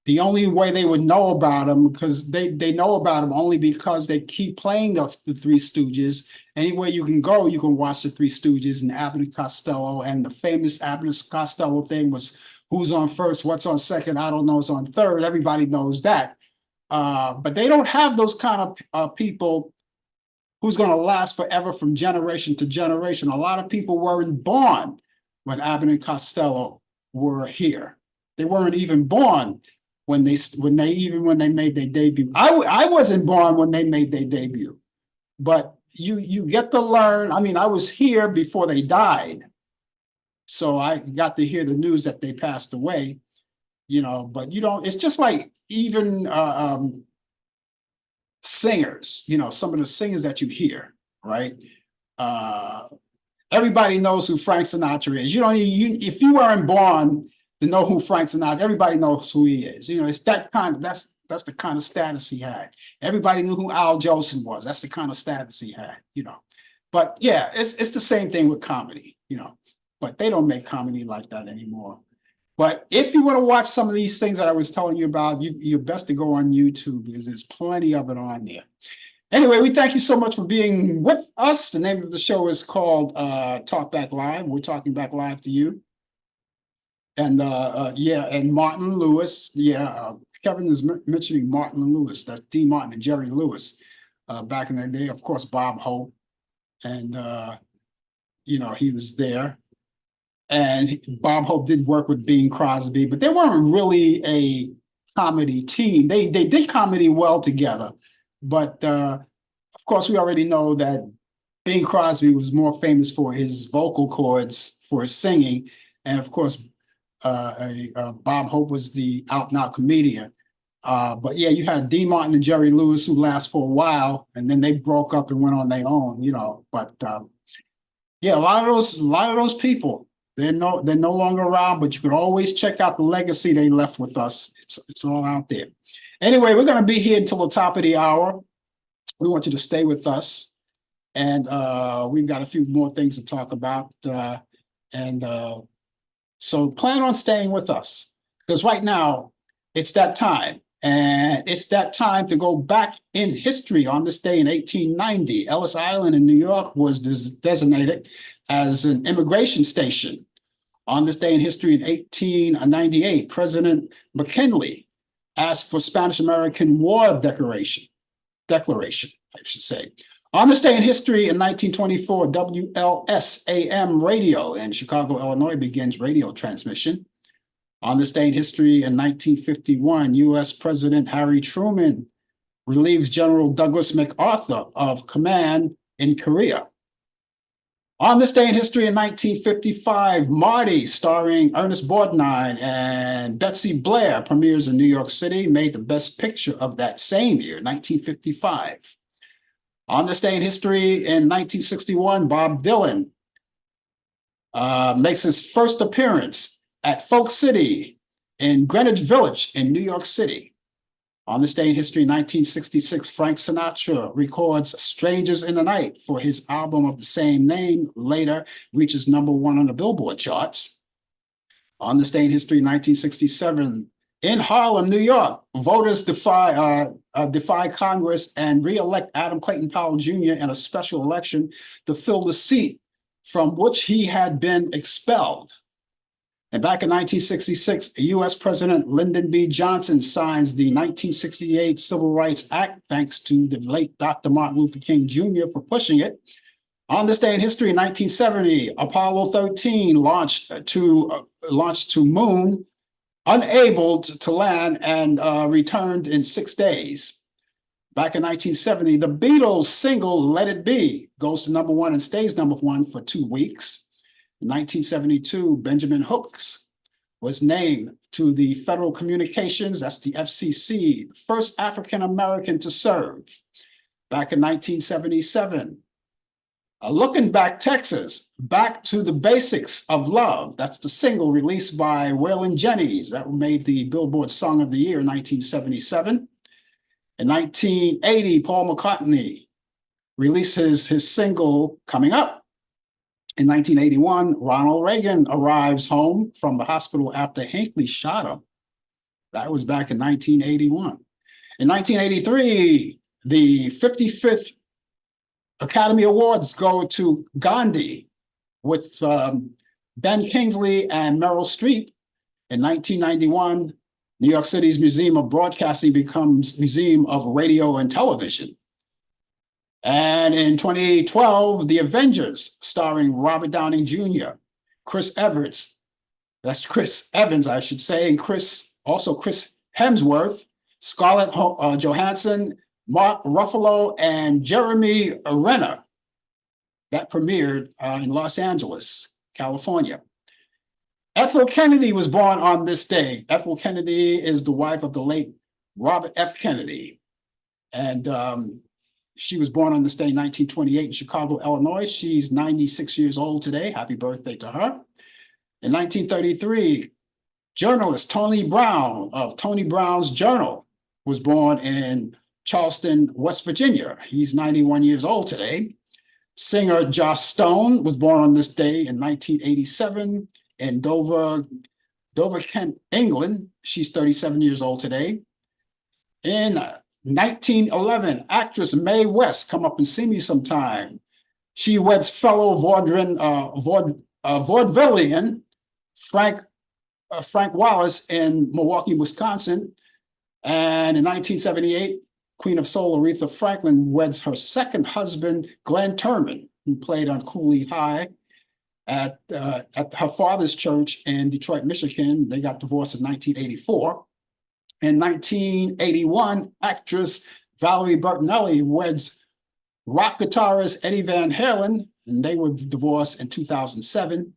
The only way they would know about them, because they know about them only because they keep playing the Three Stooges. Anywhere you can go, you can watch the Three Stooges and Abbott and Costello. And the famous Abbott and Costello thing was, who's on first, what's on second, I don't know, is on third. Everybody knows that. But they don't have those kind of people who's going to last forever from generation to generation. A lot of people weren't born when Abbott and Costello were here. They weren't even born when they made their debut. I wasn't born when they made their debut, but you get to learn. I mean, I was here before they died, so I got to hear the news that they passed away. You know, but you don't. It's just like even singers. You know, some of the singers that you hear, right? Everybody knows who Frank Sinatra is. You don't even, if you weren't born to know who Frank Sinatra, everybody knows who he is. You know, it's that kind of, that's the kind of status he had. Everybody knew who Al Jolson was. That's the kind of status he had, you know. But yeah, it's the same thing with comedy, you know, but they don't make comedy like that anymore. But if you want to watch some of these things that I was telling you about, you're best to go on YouTube, because there's plenty of it on there. Anyway, we thank you so much for being with us. The name of the show is called Talk Back Live. We're talking back live to you. And yeah, and Martin Lewis. Yeah, Kevin is mentioning Martin Lewis. That's D. Martin and Jerry Lewis. Back in the day, of course, Bob Hope. And, you know, he was there. And Bob Hope did work with Bing Crosby, but they weren't really a comedy team. They did comedy well together. But of course, we already know that Bing Crosby was more famous for his vocal cords, for his singing. And of course, Bob Hope was the out-and-out comedian. But yeah, you had D. Martin and Jerry Lewis, who last for a while, and then they broke up and went on their own, you know. But yeah, a lot of those people, they're no longer around, but you can always check out the legacy they left with us. It's all out there. Anyway, we're going to be here until the top of the hour. We want you to stay with us. And we've got a few more things to talk about. So plan on staying with us, because right now it's that time. And it's that time to go back in history. On this day in 1890, Ellis Island in New York was designated as an immigration station. On this day in history in 1898, President McKinley asked for Spanish-American War declaration, I should say. On this day in history in 1924, WLSAM radio in Chicago, Illinois begins radio transmission. On this day in history in 1951, U.S. President Harry Truman relieves General Douglas MacArthur of command in Korea. On this day in history in 1955, Marty, starring Ernest Borgnine and Betsy Blair, premieres in New York City, made the best picture of that same year, 1955. On this day in history in 1961, Bob Dylan makes his first appearance at Folk City in Greenwich Village in New York City. On this day in history, 1966, Frank Sinatra records Strangers in the Night for his album of the same name, later reaches #1 on the Billboard charts. On this day in history, 1967, in Harlem, New York, voters defy Congress and re-elect Adam Clayton Powell Jr. in a special election to fill the seat from which he had been expelled. And back in 1966, U.S. President Lyndon B. Johnson signs the 1968 Civil Rights Act, thanks to the late Dr. Martin Luther King Jr. for pushing it. On this day in history, in 1970, Apollo 13 launched to moon, unable to land, and returned in 6 days. Back in 1970, the Beatles single Let It Be goes to number one and stays number one for 2 weeks. In 1972, Benjamin Hooks was named to the Federal Communications, that's the FCC, first African-American to serve. Back in 1977, Looking Back Texas, Back to the Basics of Love. That's the single released by Waylon Jennings that made the Billboard Song of the Year in 1977. In 1980, Paul McCartney released his single Coming Up. In 1981, Ronald Reagan arrives home from the hospital after Hinckley shot him. That was back in 1981. In 1983, the 55th Academy Awards go to Gandhi with Ben Kingsley and Meryl Streep. In 1991, New York City's Museum of Broadcasting becomes Museum of Radio and Television. And in 2012, The Avengers, starring Robert Downey Jr., Chris Evans, I should say, and Chris Hemsworth, Scarlett Johansson, Mark Ruffalo, and Jeremy Renner. That premiered in Los Angeles, California. Ethel Kennedy was born on this day. Ethel Kennedy is the wife of the late Robert F. Kennedy. And she was born on this day in 1928 in Chicago, Illinois. She's 96 years old today. Happy birthday to her. In 1933, journalist Tony Brown of Tony Brown's Journal was born in Charleston, West Virginia. He's 91 years old today. Singer Joss Stone was born on this day in 1987 in Dover, Kent, England. She's 37 years old today. In 1911, actress Mae West, come up and see me sometime. She weds fellow vaudevillian Frank Wallace in Milwaukee, Wisconsin. And in 1978, Queen of Soul Aretha Franklin weds her second husband, Glenn Turman, who played on Cooley High at her father's church in Detroit, Michigan. They got divorced in 1984. In 1981, actress Valerie Bertinelli weds rock guitarist Eddie Van Halen, and they were divorced in 2007.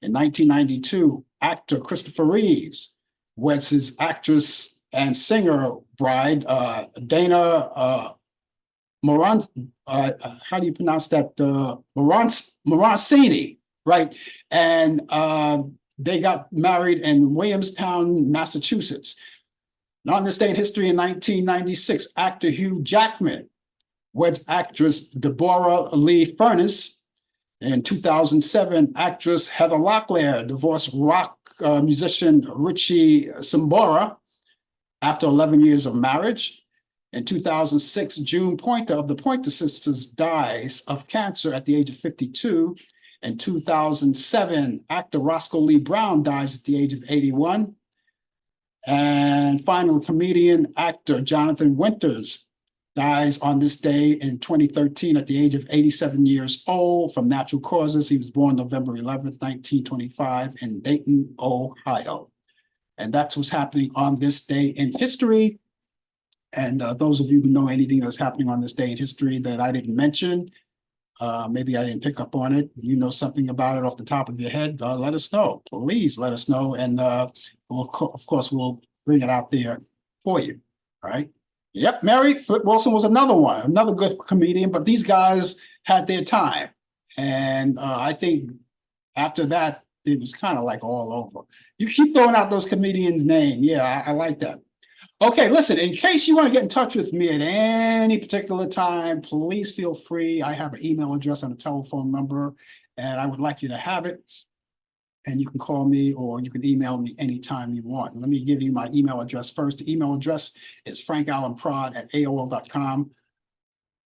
In 1992, actor Christopher Reeves weds his actress and singer bride, Dana how do you pronounce that? Morancini, right? And they got married in Williamstown, Massachusetts. And on this day in history in 1996, actor Hugh Jackman weds actress Deborah Lee Furness. In 2007, actress Heather Locklear divorced rock musician Richie Sambora after 11 years of marriage. In 2006, June Pointer of the Pointer Sisters dies of cancer at the age of 52. In 2007, actor Roscoe Lee Brown dies at the age of 81. And finally, comedian actor Jonathan Winters dies on this day in 2013 at the age of 87 years old from natural causes. He was born November 11th, 1925 in Dayton, Ohio. And that's what's happening on this day in history. And those of you who know anything that's happening on this day in history that I didn't mention, maybe I didn't pick up on it, you know something about it off the top of your head, let us know. Please let us know. And of course, we'll bring it out there for you. All right. Yep, Mary Flip Wilson was another one, another good comedian, but these guys had their time. And I think after that, it was kind of like all over. You keep throwing out those comedians' names. Yeah, I like that. Okay, listen, in case you want to get in touch with me at any particular time, please feel free. I have an email address and a telephone number, and I would like you to have it. And you can call me or you can email me anytime you want. Let me give you my email address first. The email address is frankallanprod@aol.com.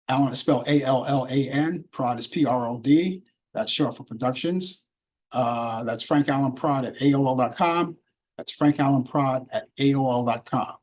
Allan is spelled A-L-L-A-N. Prod is P-R-O-D. That's short for productions. That's frankallanprod@aol.com. That's frankallanprod@aol.com.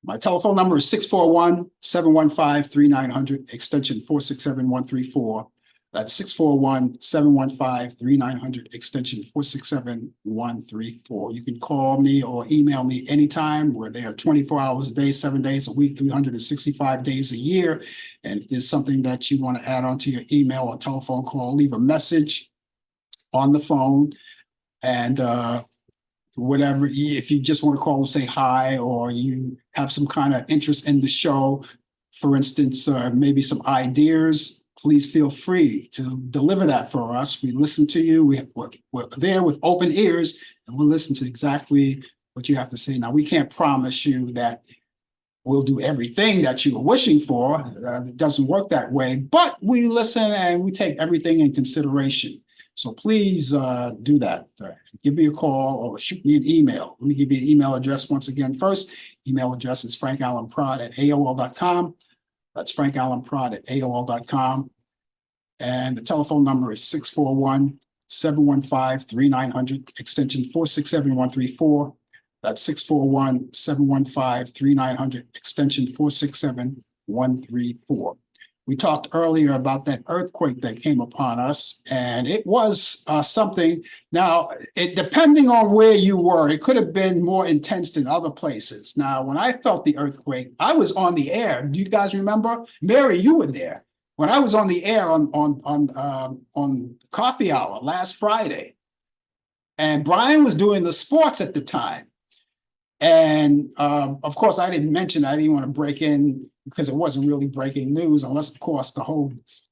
My telephone number is 641-715-3900, extension 467-134. That's 641-715-3900, extension 467-134. You can call me or email me anytime. We're there 24 hours a day, 7 days a week, 365 days a year. And if there's something that you want to add onto your email or telephone call, leave a message on the phone. And whatever, if you just want to call and say hi, or you have some kind of interest in the show, for instance, maybe some ideas, please feel free to deliver that for us. We listen to you. We're there with open ears, and we'll listen to exactly what you have to say. Now, we can't promise you that we'll do everything that you are wishing for. It doesn't work that way, but we listen and we take everything in consideration. So please do that. Give me a call or shoot me an email. Let me give you an email address once again. First, email address is frankallenprod@aol.com. That's frankallenprod@aol.com. And the telephone number is 641-715-3900, extension 467-134. That's 641-715-3900, extension 467-134. We talked earlier about that earthquake that came upon us, and it was something. Now, depending on where you were, it could have been more intense than other places. Now, when I felt the earthquake, I was on the air. Do you guys remember? Mary, you were there. When I was on the air on Coffee Hour last Friday, and Brian was doing the sports at the time. And of course, I didn't mention, I didn't want to break in because it wasn't really breaking news, unless, of course, the whole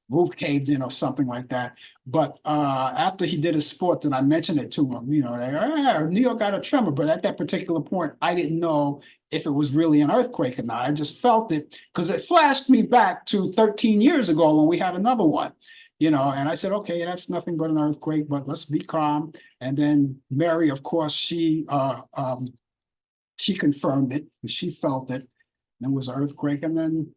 roof caved in or something like that. But after he did his sport, then I mentioned it to him, New York got a tremor. But at that particular point, I didn't know if it was really an earthquake or not. I just felt it because it flashed me back to 13 years ago when we had another one. And I said, okay, that's nothing but an earthquake, but let's be calm. And then Mary, of course, she confirmed it. She felt it. And it was an earthquake. And then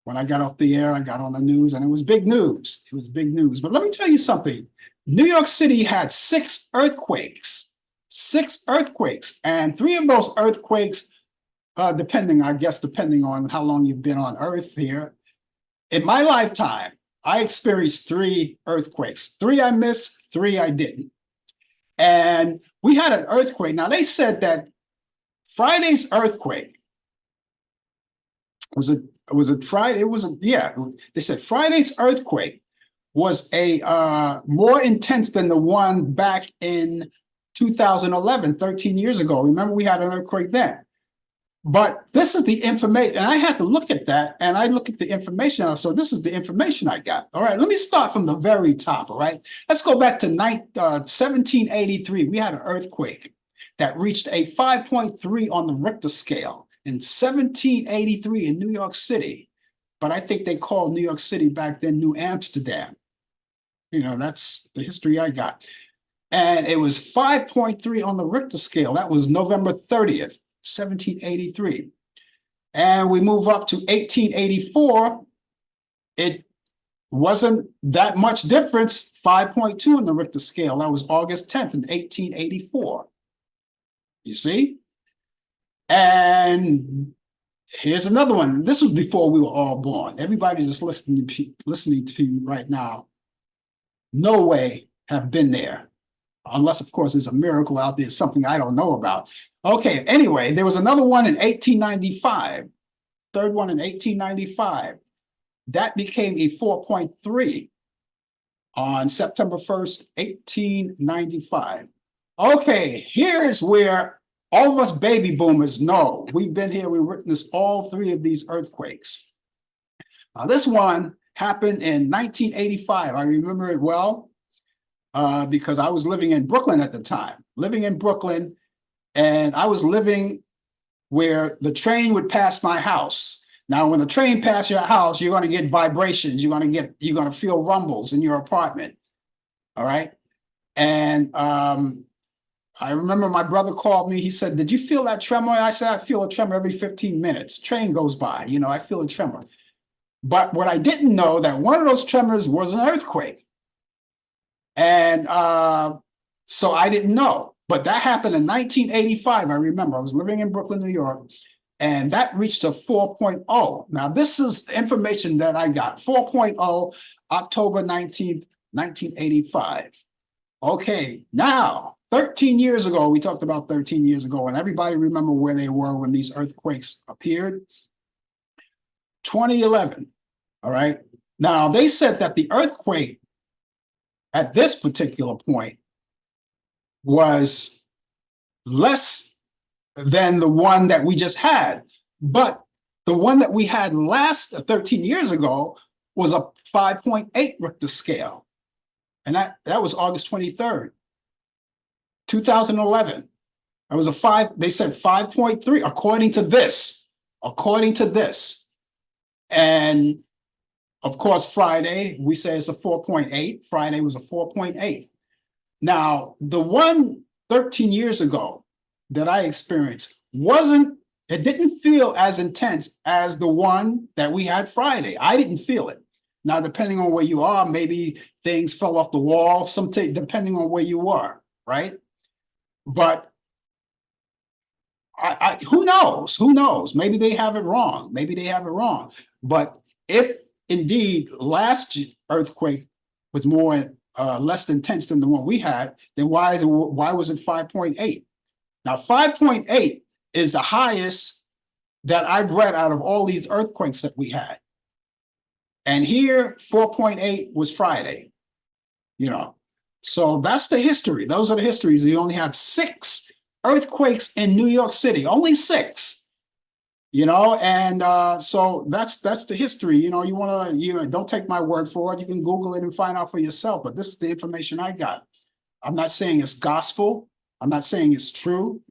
when I got off the air, I got on the news, and it was big news. It was big news. But let me tell you something. New York City had 6 earthquakes. 6 earthquakes. And 3 of those earthquakes, depending on how long you've been on Earth here. In my lifetime, I experienced 3 earthquakes. 3 I missed, 3 I didn't. And we had an earthquake. Now, they said that Friday's earthquake was it Friday? They said Friday's earthquake was a more intense than the one back in 2011, 13 years ago. Remember, we had an earthquake then. But this is the information, and I had to look at that, and I look at the information. So this is the information I got. All right, let me start from the very top. All right, let's go back to 1783. We had an earthquake that reached a 5.3 on the Richter scale in 1783 in New York City. But I think they called New York City back then New Amsterdam. That's the history I got. And it was 5.3 on the Richter scale. That was November 30th, 1783. And we move up to 1884. It wasn't that much difference, 5.2 on the Richter scale. That was August 10th in 1884. You see? And here's another one. This was before we were all born. Everybody just listening to you right now, no way have been there. Unless, of course, there's a miracle out there, something I don't know about. Okay, anyway, there was another one in 1895. Third one in 1895. That became a 4.3 on September 1st, 1895. Okay, here's where all of us baby boomers know. We've been here, we witnessed all 3 of these earthquakes. Now, this one happened in 1985. I remember it well because I was living in Brooklyn at the time. And I was living where the train would pass my house. Now, when the train passes your house, you're going to get vibrations. You're going to feel rumbles in your apartment. All right. And I remember my brother called me. He said, "Did you feel that tremor?" I said, "I feel a tremor every 15 minutes. Train goes by, I feel a tremor." But what I didn't know, that one of those tremors was an earthquake. And so I didn't know. But that happened in 1985. I remember I was living in Brooklyn, New York. and that reached a 4.0. Now, this is information that I got, 4.0, October 19th, 1985. Okay, now, 13 years ago, we talked about 13 years ago, and everybody remember where they were when these earthquakes appeared? 2011, all right? Now, they said that the earthquake at this particular point was less than the one that we just had. But the one that we had last 13 years ago was a 5.8 Richter scale. And that was August 23rd, 2011. It was they said 5.3, according to this. And of course, Friday, we say it's a 4.8. Friday was a 4.8. Now, the one 13 years ago that I experienced it didn't feel as intense as the one that we had Friday. I didn't feel it. Now, depending on where you are, maybe things fell off the wall, depending on where you are, right? But who knows? Who knows? Maybe they have it wrong. But if indeed last earthquake was less intense than the one we had, then why was it 5.8? Now, 5.8 is the highest that I've read out of all these earthquakes that we had. And here, 4.8 was Friday, So that's the history. Those are the histories. We only had 6 earthquakes in New York City, only 6, and so that's the history. You want to, don't take my word for it. You can Google it and find out for yourself, but this is the information I got. I'm not saying it's gospel. I'm not saying it's true,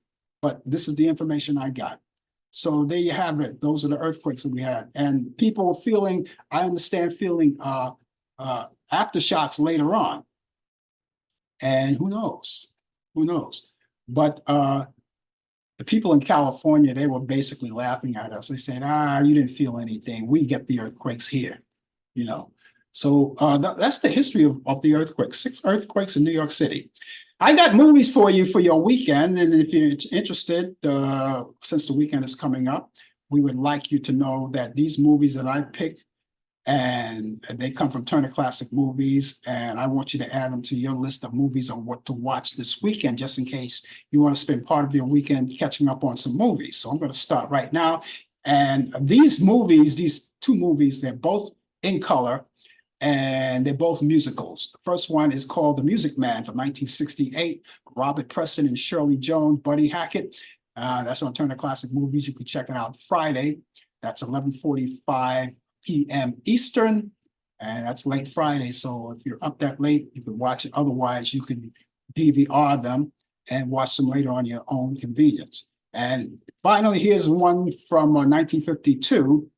but this is the information I got. So there you have it. Those are the earthquakes that we had. And people were feeling, I understand, aftershocks later on. And who knows? But the people in California, they were basically laughing at us. They said, you didn't feel anything. We get the earthquakes here, So that's the history of the earthquakes. 6 earthquakes in New York City. I got movies for you for your weekend. And if you're interested, since the weekend is coming up, we would like you to know that these movies that I picked, and they come from Turner Classic Movies, and I want you to add them to your list of movies on what to watch this weekend, just in case you want to spend part of your weekend catching up on some movies. So I'm going to start right now. And these 2 movies, they're both in color, and they're both musicals. The first one is called The Music Man from 1968, Robert Preston and Shirley Jones, Buddy Hackett. That's on Turner Classic Movies. You can check it out Friday. That's 11:45 p.m. Eastern, and that's late Friday. So if you're up that late, you can watch it. Otherwise, you can DVR them and watch them later on your own convenience. And finally, here's one from 1952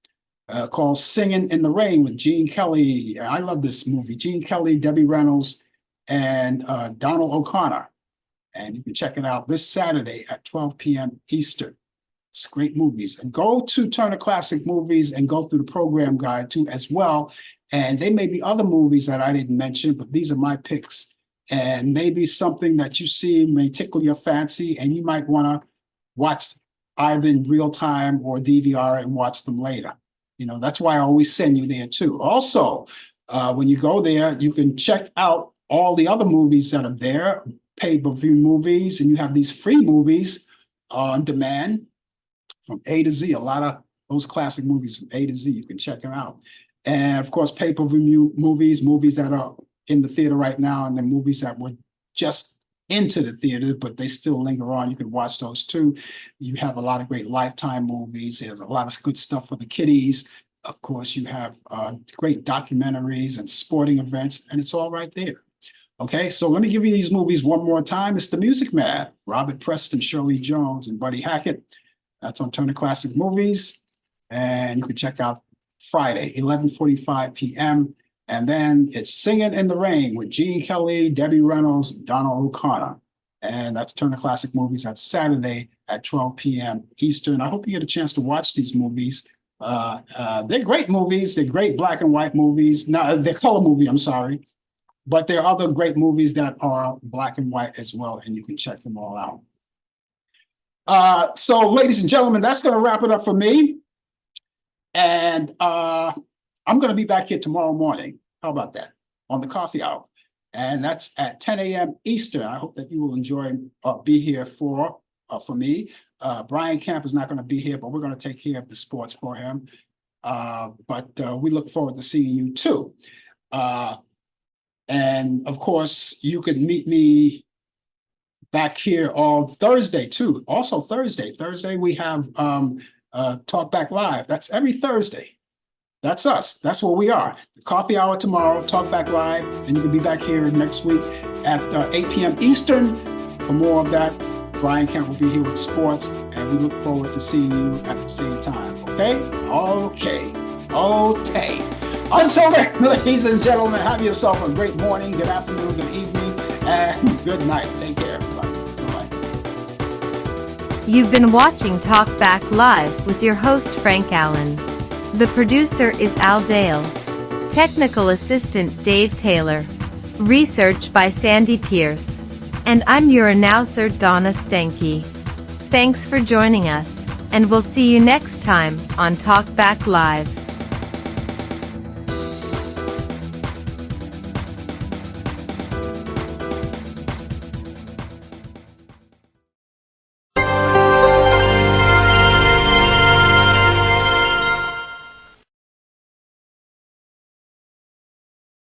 called Singing in the Rain with Gene Kelly. I love this movie. Gene Kelly, Debbie Reynolds, and Donald O'Connor. And you can check it out this Saturday at 12 p.m. Eastern. It's great movies. And go to Turner Classic Movies and go through the program guide too as well. And there may be other movies that I didn't mention, but these are my picks. And maybe something that you see may tickle your fancy, and you might want to watch either in real time or DVR and watch them later. That's why I always send you there too. Also, when you go there, you can check out all the other movies that are there, pay-per-view movies, and you have these free movies on demand from A to Z. A lot of those classic movies from A to Z, you can check them out. And of course, pay-per-view movies that are in the theater right now, and the movies that were just into the theater, but they still linger on. You can watch those too. You have a lot of great Lifetime movies. There's a lot of good stuff for the kiddies. Of course, you have great documentaries and sporting events, and it's all right there. Okay, so let me give you these movies one more time. It's The Music Man, Robert Preston, Shirley Jones, and Buddy Hackett. That's on Turner Classic Movies, and you can check out Friday, 11:45 p.m. And then it's Singing in the Rain with Gene Kelly, Debbie Reynolds, Donald O'Connor. And that's Turner Classic Movies. That's Saturday at 12 p.m. Eastern. I hope you get a chance to watch these movies. They're great movies. They're great black and white movies. No, they're color movie, I'm sorry. But there are other great movies that are black and white as well, and you can check them all out. So ladies and gentlemen, that's going to wrap it up for me. And I'm going to be back here tomorrow morning. How about that? On the coffee hour. And that's at 10 a.m. Eastern. I hope that you will enjoy be here for me. Brian Camp is not going to be here, but we're going to take care of the sports for him. But we look forward to seeing you too. And of course, you could meet me back here on Thursday too. Also Thursday. Thursday we have Talk Back Live. That's every Thursday. That's us. That's where we are. The coffee hour tomorrow, Talk Back Live, and you can be back here next week at 8 p.m. Eastern for more of that. Brian Kemp will be here with sports, and we look forward to seeing you at the same time. Okay? Okay. Until then, ladies and gentlemen, have yourself a great morning, good afternoon, good evening, and good night. Take care, everybody. Bye-bye. You've been watching Talk Back Live with your host Frank Allen. The producer is Al Dale. Technical assistant Dave Taylor. Research by Sandy Pierce. And I'm your announcer Donna Stenke. Thanks for joining us, and we'll see you next time on Talk Back Live.